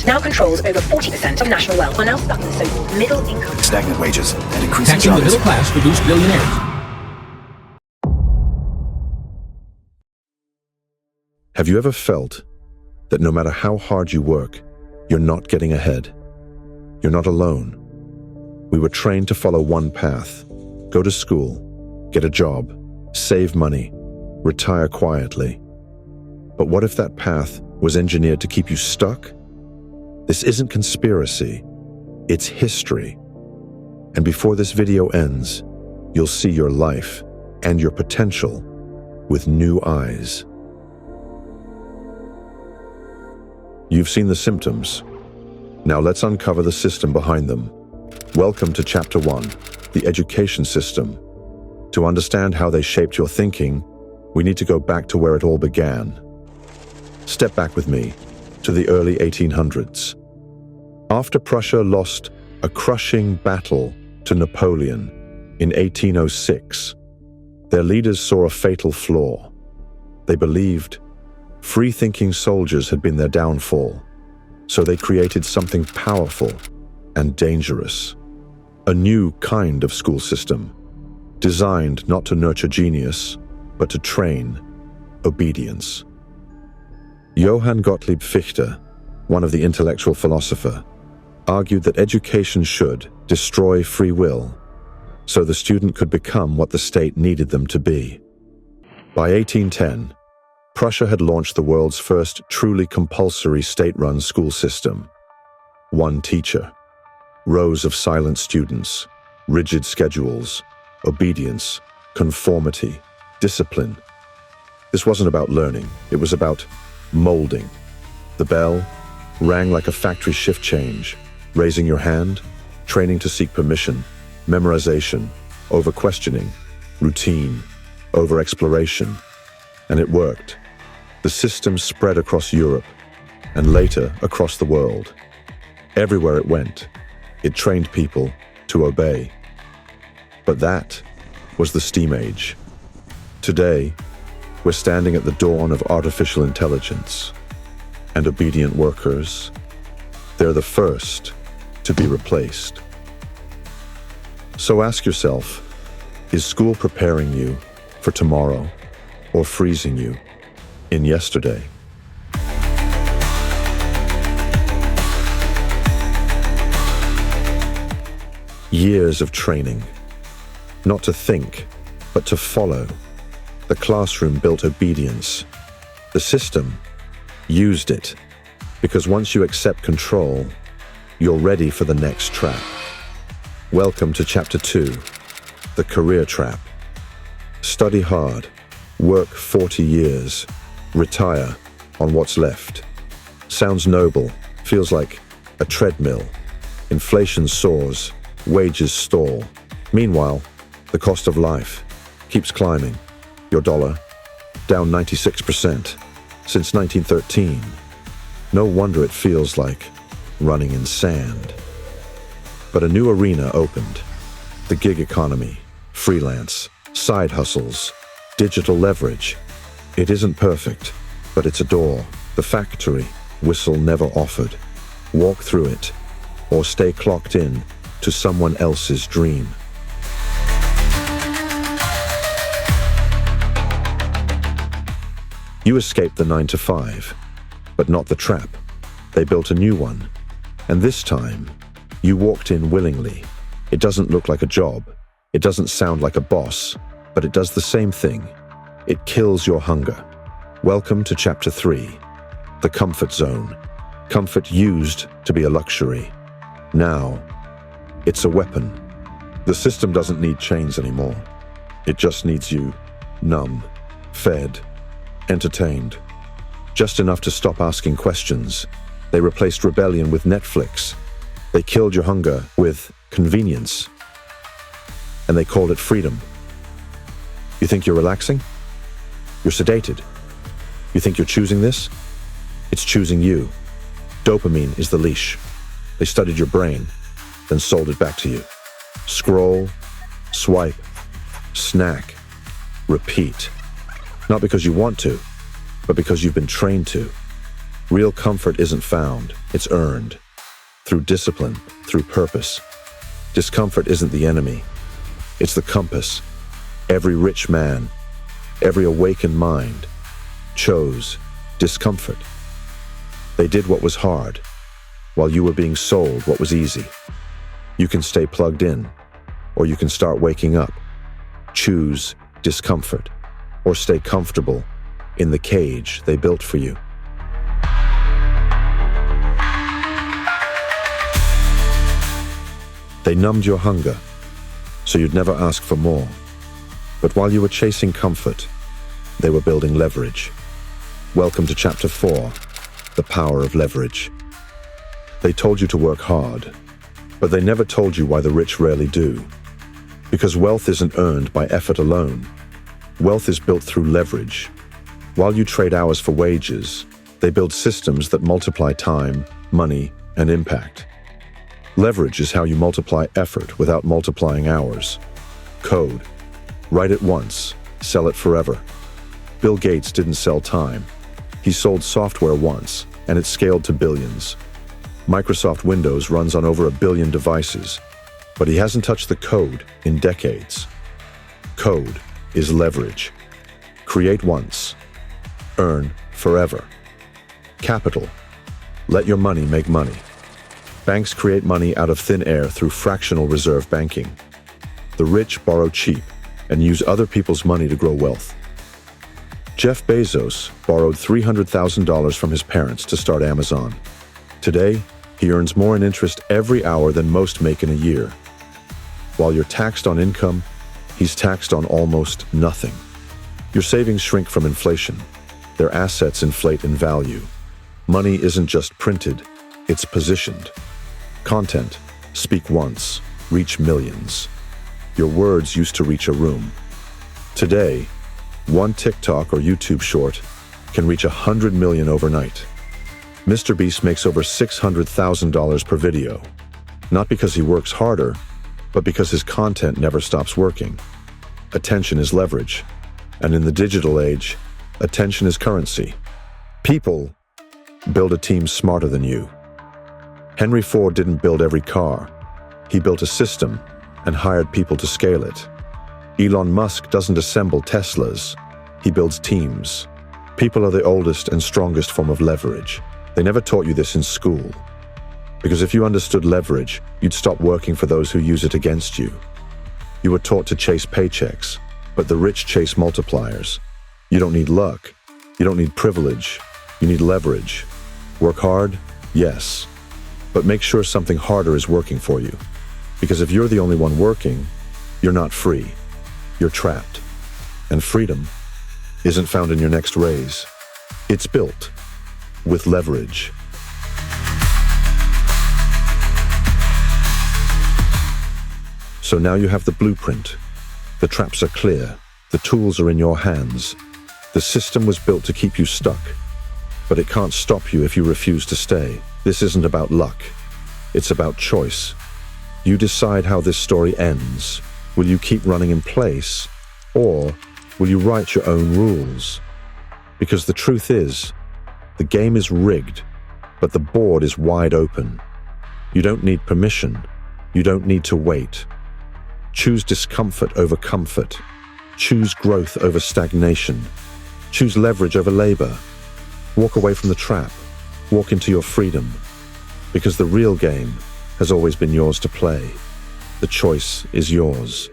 now controls over 40% of national wealth, are now stuck in the so-called middle income. Stagnant wages and increasing Taxing the jobs. middle class produced billionaires. Have you ever felt that no matter how hard you work, you're not getting ahead? You're not alone. We were trained to follow one path: go to school, get a job, save money, retire quietly. But what if that path was engineered to keep you stuck? This isn't conspiracy, it's history. And before this video ends, you'll see your life and your potential with new eyes. You've seen the symptoms. Now let's uncover the system behind them. Welcome to Chapter 1, the education system. To understand how they shaped your thinking, we need to go back to where it all began. Step back with me to the early 1800s. After Prussia lost a crushing battle to Napoleon in 1806, their leaders saw a fatal flaw. They believed free-thinking soldiers had been their downfall, so they created something powerful and dangerous. A new kind of school system, designed not to nurture genius, but to train obedience. Johann Gottlieb Fichte, one of the intellectual philosopher, argued that education should destroy free will, so the student could become what the state needed them to be. By 1810, Prussia had launched the world's first truly compulsory state-run school system. One teacher, rows of silent students, rigid schedules, obedience, conformity, discipline. This wasn't about learning, it was about molding. The bell rang like a factory shift change, raising your hand, training to seek permission, memorization, over-questioning, routine, over-exploration. And it worked. The system spread across Europe, and later across the world. Everywhere it went, it trained people to obey. But that was the Steam Age. Today, we're standing at the dawn of artificial intelligence, and obedient workers, they're the first to be replaced. So ask yourself, is school preparing you for tomorrow or freezing you in yesterday? Years of training, not to think, but to follow. The classroom built obedience. The system used it, because once you accept control, you're ready for the next trap. Welcome to Chapter 2, the career trap. Study hard, work 40 years, retire on what's left. Sounds noble, feels like a treadmill. Inflation soars, wages stall. Meanwhile, the cost of life keeps climbing. Your dollar, down 96% since 1913. No wonder it feels like running in sand. But a new arena opened. The gig economy, freelance, side hustles, digital leverage. It isn't perfect, but it's a door the factory whistle never offered. Walk through it, or stay clocked in to someone else's dream. You escaped the 9-to-5, but not the trap. They built a new one, and this time, you walked in willingly. It doesn't look like a job, it doesn't sound like a boss, but it does the same thing. It kills your hunger. Welcome to Chapter 3, the comfort zone. Comfort used to be a luxury. Now, it's a weapon. The system doesn't need chains anymore. It just needs you numb, fed, entertained. Just enough to stop asking questions. They replaced rebellion with Netflix. They killed your hunger with convenience. And they called it freedom. You think you're relaxing? You're sedated. You think you're choosing this? It's choosing you. Dopamine is the leash. They studied your brain, then sold it back to you. Scroll, swipe, snack, repeat. Not because you want to, but because you've been trained to. Real comfort isn't found, it's earned. Through discipline, through purpose. Discomfort isn't the enemy, it's the compass. Every rich man, every awakened mind, chose discomfort. They did what was hard, while you were being sold what was easy. You can stay plugged in, or you can start waking up. Choose discomfort, or stay comfortable in the cage they built for you. They numbed your hunger, so you'd never ask for more. But while you were chasing comfort, they were building leverage. Welcome to Chapter 4, The Power of Leverage. They told you to work hard, but they never told you why the rich rarely do. Because wealth isn't earned by effort alone. Wealth is built through leverage. While you trade hours for wages, they build systems that multiply time, money, and impact. Leverage is how you multiply effort without multiplying hours. Code. Write it once, sell it forever. Bill Gates didn't sell time. He sold software once, and it scaled to billions. Microsoft Windows runs on over 1 billion devices, but he hasn't touched the code in decades. Code is leverage. Create once, earn forever. Capital. Let your money make money. Banks create money out of thin air through fractional reserve banking. The rich borrow cheap and use other people's money to grow wealth. Jeff Bezos borrowed $300,000 from his parents to start Amazon. Today, he earns more in interest every hour than most make in a year. While you're taxed on income, he's taxed on almost nothing. Your savings shrink from inflation. Their assets inflate in value. Money isn't just printed, it's positioned. Content. Speak once, reach millions. Your words used to reach a room. Today, one TikTok or YouTube short can reach 100 million overnight. Mr. Beast makes over $600,000 per video, not because he works harder, but because his content never stops working. Attention is leverage, and in the digital age, attention is currency. People build a team smarter than you. Henry Ford didn't build every car. He built a system and hired people to scale it. Elon Musk doesn't assemble Teslas. He builds teams. People are the oldest and strongest form of leverage. They never taught you this in school. Because if you understood leverage, you'd stop working for those who use it against you. You were taught to chase paychecks, but the rich chase multipliers. You don't need luck. You don't need privilege. You need leverage. Work hard? Yes. But make sure something harder is working for you. Because if you're the only one working, you're not free. You're trapped. And freedom isn't found in your next raise. It's built with leverage. So now you have the blueprint. The traps are clear. The tools are in your hands. The system was built to keep you stuck. But it can't stop you if you refuse to stay. This isn't about luck. It's about choice. You decide how this story ends. Will you keep running in place, or will you write your own rules? Because the truth is, the game is rigged, but the board is wide open. You don't need permission. You don't need to wait. Choose discomfort over comfort. Choose growth over stagnation. Choose leverage over labor. Walk away from the trap. Walk into your freedom. Because the real game has always been yours to play. The choice is yours.